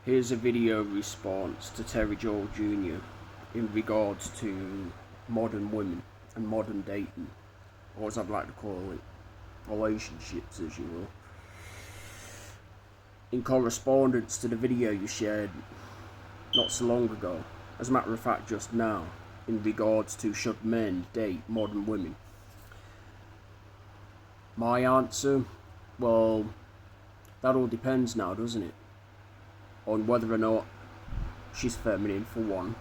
Here's a video response to Terry Joel Jr. in regards to modern women and modern dating, or as I'd like to call it, relationships, as you will. In correspondence to the video you shared not so long ago, as a matter of fact just now, in regards to should men date modern women. My answer, well, that all depends now, doesn't it? On whether or not she's feminine, for one,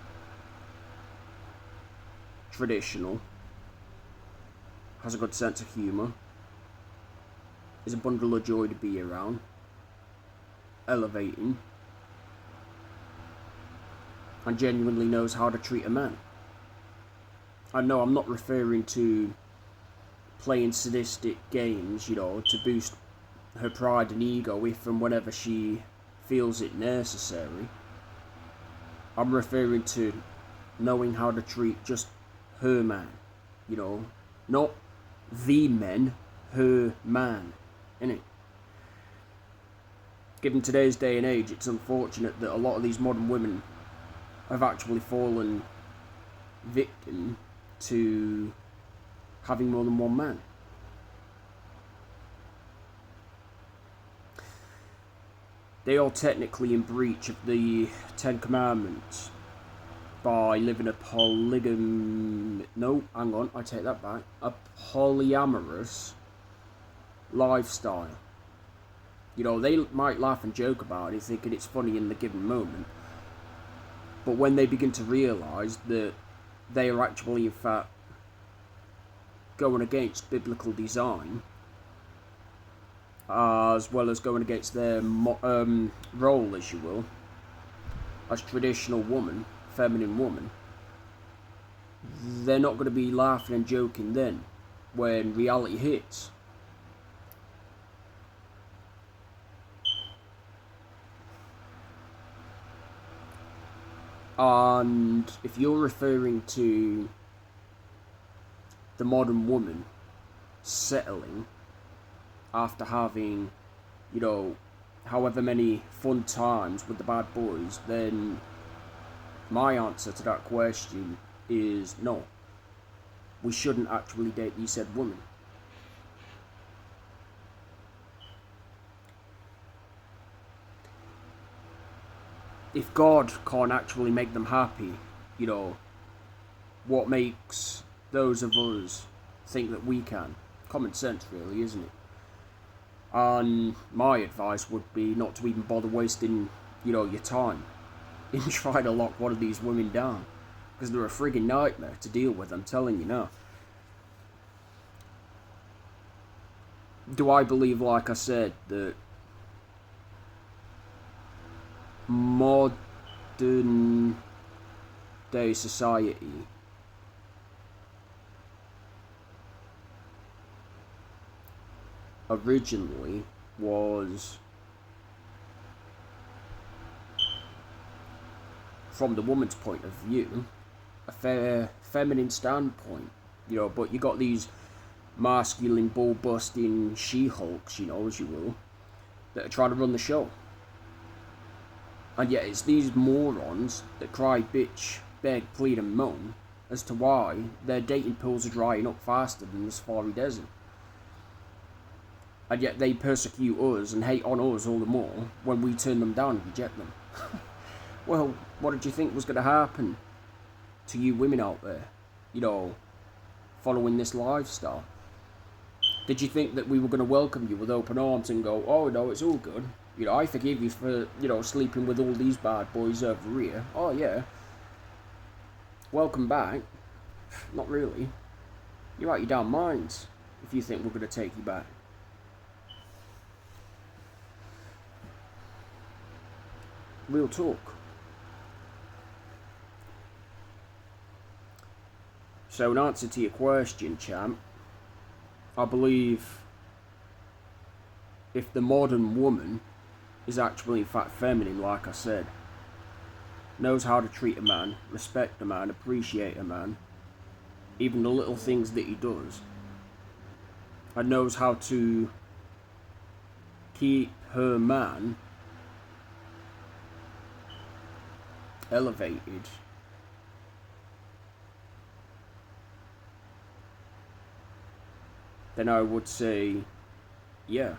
traditional, has a good sense of humour, is a bundle of joy to be around, elevating, and genuinely knows how to treat a man. I know I'm not referring to playing sadistic games, to boost her pride and ego if and whenever she feels it necessary. I'm referring to knowing how to treat just her man, not the men, her man, innit? Given today's day and age, it's unfortunate that a lot of these modern women have actually fallen victim to having more than one man. They are technically in breach of the Ten Commandments by living a polyamorous lifestyle. They might laugh and joke about it, thinking it's funny in the given moment, but when they begin to realise that they are actually, in fact, going against biblical design, as well as going against their role, as you will, as traditional woman, feminine woman, they're not going to be laughing and joking then, when reality hits. And if you're referring to the modern woman settling after having, however many fun times with the bad boys, then my answer to that question is no. We shouldn't actually date these said women. If God can't actually make them happy, what makes those of us think that we can? Common sense, really, isn't it? And my advice would be not to even bother wasting, your time in trying to lock one of these women down, because they're a friggin' nightmare to deal with, I'm telling you now. Do I believe, like I said, that modern day society originally was, from the woman's point of view, a fair feminine standpoint, but you got these masculine, ball-busting she-hulks, as you will, that are trying to run the show. And yet it's these morons that cry, bitch, beg, plead and moan as to why their dating pools are drying up faster than the Safari Desert. And yet they persecute us and hate on us all the more when we turn them down and reject them. Well, what did you think was going to happen to you women out there, following this lifestyle? Did you think that we were going to welcome you with open arms and go, oh no, it's all good, I forgive you for, sleeping with all these bad boys over here. Oh yeah, welcome back. Not really. You're out your damn minds if you think we're going to take you back. Real talk. So in answer to your question, champ, I believe if the modern woman is actually in fact feminine, like I said, knows how to treat a man, respect a man, appreciate a man, even the little things that he does, and knows how to keep her man elevated, then I would say, yeah,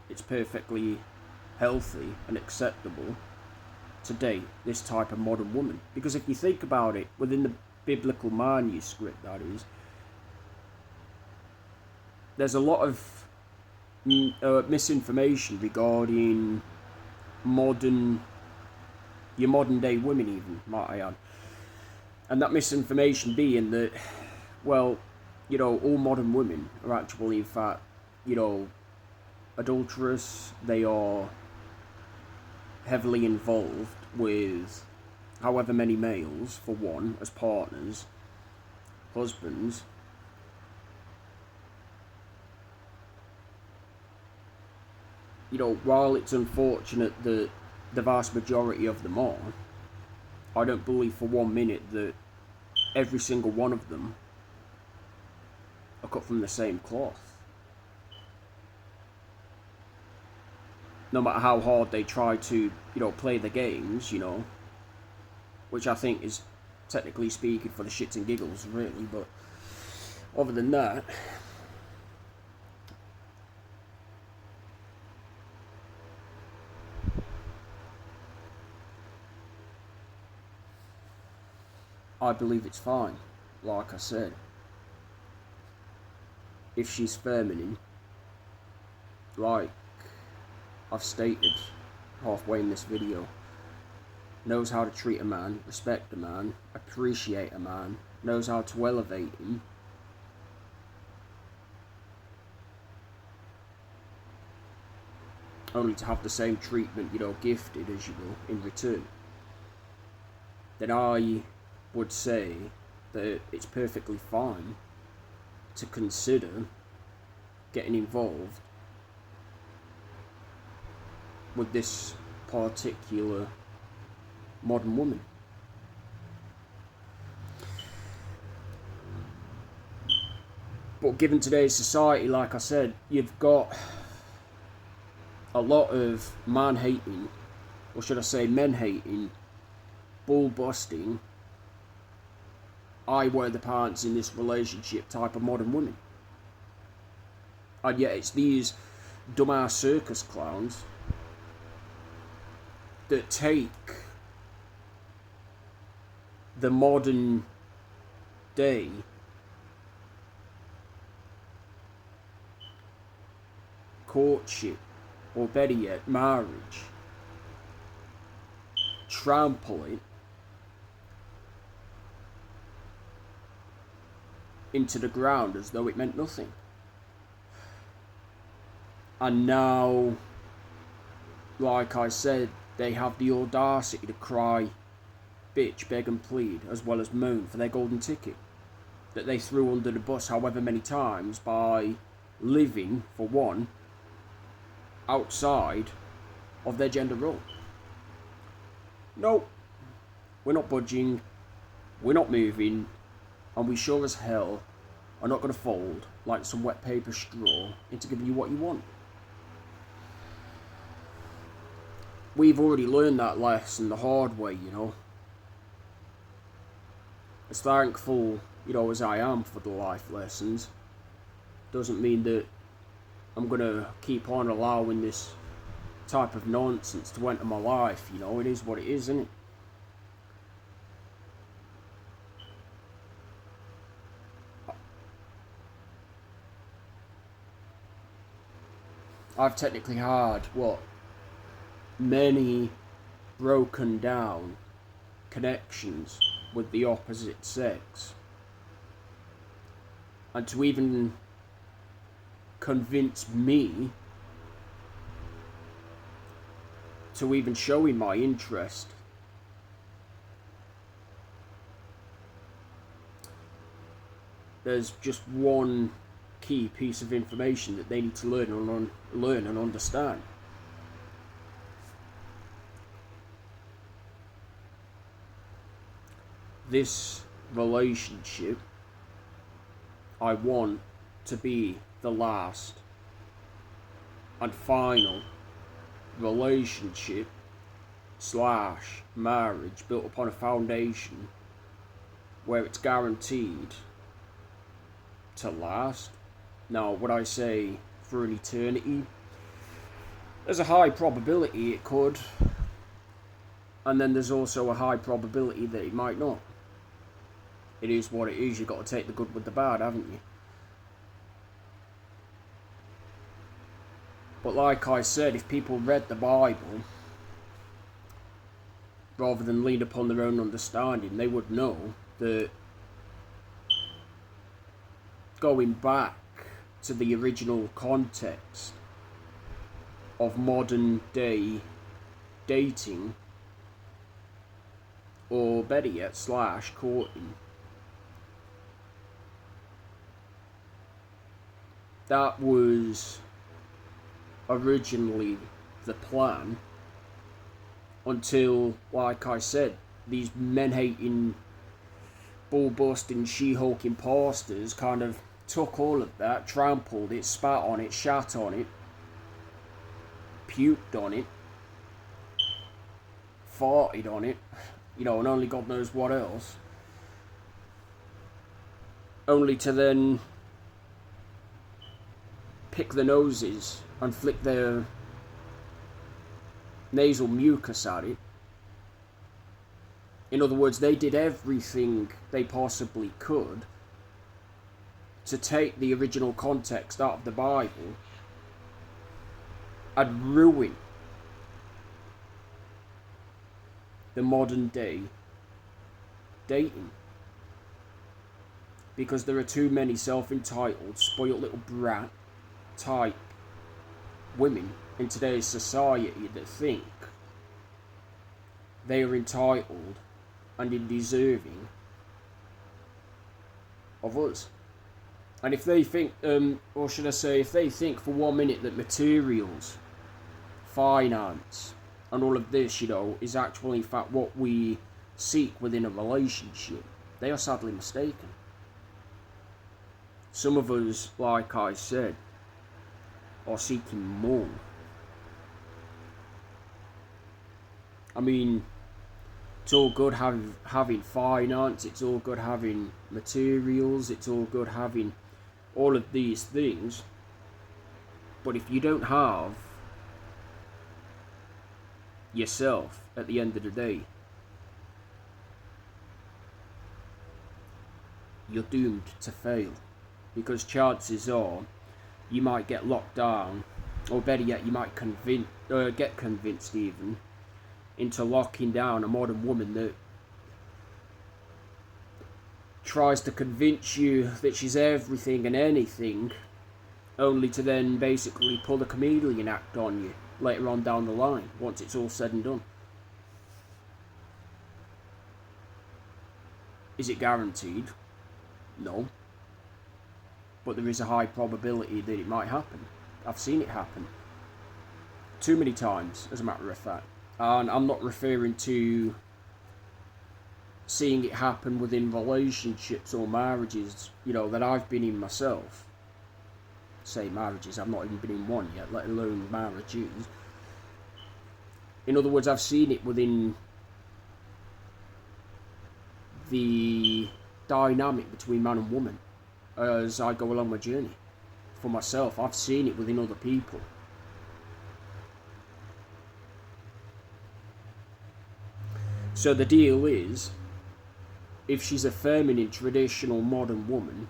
it's perfectly healthy and acceptable to date this type of modern woman. Because if you think about it, within the biblical manuscript, that is, there's a lot of misinformation regarding your modern day women, even, might I add. And that misinformation being that, well, all modern women are actually, in fact, adulterous. They are heavily involved with however many males, for one, as partners, husbands. While it's unfortunate that the vast majority of them are, I don't believe for 1 minute that every single one of them are cut from the same cloth. No matter how hard they try to, play the games, which I think is, technically speaking, for the shits and giggles, really, but other than that, I believe it's fine, like I said. If she's feminine, like I've stated halfway in this video, knows how to treat a man, respect a man, appreciate a man, knows how to elevate him, only to have the same treatment, gifted, as you will, in return, then I would say that it's perfectly fine to consider getting involved with this particular modern woman. But given today's society, like I said, you've got a lot of man-hating, or should I say men-hating, bull-busting, I wear the pants in this relationship type of modern women. And yet it's these dumbass circus clowns that take the modern day courtship, or better yet, marriage, trample it into the ground as though it meant nothing. And now, like I said, they have the audacity to cry, bitch, beg and plead, as well as moan for their golden ticket that they threw under the bus however many times by living, for one, outside of their gender role. No, we're not budging, we're not moving, and we sure as hell are not going to fold like some wet paper straw into giving you what you want. We've already learned that lesson the hard way, As thankful, as I am for the life lessons, doesn't mean that I'm going to keep on allowing this type of nonsense to enter my life, It is what it is, isn't it? I've technically had, many broken down connections with the opposite sex. And to even convince me to even showing my interest, there's just one key piece of information that they need to learn and understand. This relationship, I want to be the last and final relationship slash marriage built upon a foundation where it's guaranteed to last. Now, would I say for an eternity? There's a high probability it could, and then there's also a high probability that it might not. It is what it is. You've got to take the good with the bad, haven't you? But like I said, if people read the Bible rather than lean upon their own understanding, they would know that going back to the original context of modern day dating, or better yet, slash courting, that was originally the plan until, like I said, these men-hating, bull-busting, she-hulk imposters kind of took all of that, trampled it, spat on it, shat on it, puked on it, farted on it, you know, and only God knows what else, only to then pick their noses and flick their nasal mucus at it. In other words, they did everything they possibly could to take the original context out of the Bible and ruin the modern day dating. Because there are too many self-entitled, spoiled little brat type women in today's society that think they are entitled and deserving of us. And if they think, or should I say, if they think for 1 minute that materials, finance, and all of this, you know, is actually in fact what we seek within a relationship, they are sadly mistaken. Some of us, like I said, are seeking more. I mean, it's all good having finance, it's all good having materials, it's all good having all of these things, but if you don't have yourself at the end of the day, you're doomed to fail, because chances are you might get locked down, or better yet, you might get convinced even into locking down a modern woman that tries to convince you that she's everything and anything, only to then basically pull a chameleon act on you later on down the line, once it's all said and done. Is it guaranteed? No. But there is a high probability that it might happen. I've seen it happen too many times, as a matter of fact. And I'm not referring to seeing it happen within relationships or marriages, you know, that I've been in myself. Say marriages, I've not even been in one yet, let alone marriages. In other words, I've seen it within the dynamic between man and woman as I go along my journey. For myself, I've seen it within other people. So the deal is, if she's a feminine, traditional, modern woman,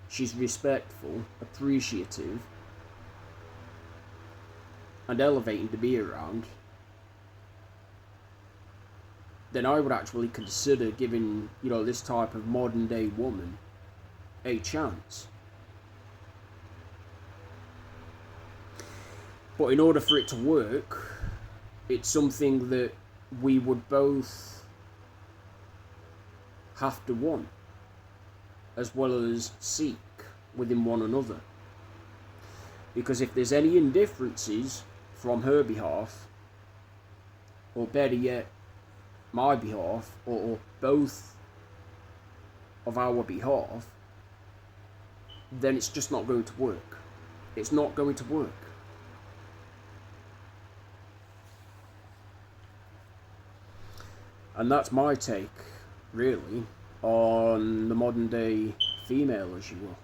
she's respectful, appreciative, and elevating to be around, then I would actually consider giving, you know, this type of modern day woman a chance. But in order for it to work, it's something that we would both have to want, as well as seek within one another. Because if there's any indifferences from her behalf, or better yet, my behalf, or both of our behalf, then it's just not going to work. It's not going to work. And that's my take, really, on the modern day female, as you will.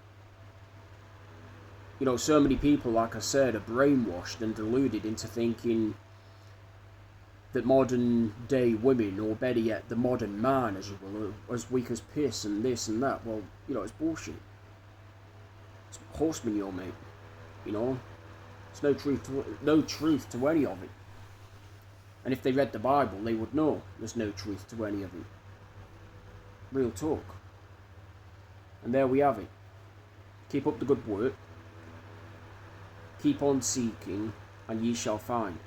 You know, so many people, like I said, are brainwashed and deluded into thinking that modern day women, or better yet, the modern man, as you will, are as weak as piss and this and that. Well, you know, it's bullshit. It's horse manure, mate. You know, there's no truth to any of it. And if they read the Bible, they would know there's no truth to any of it. Real talk. And there we have it. Keep up the good work. Keep on seeking, and ye shall find.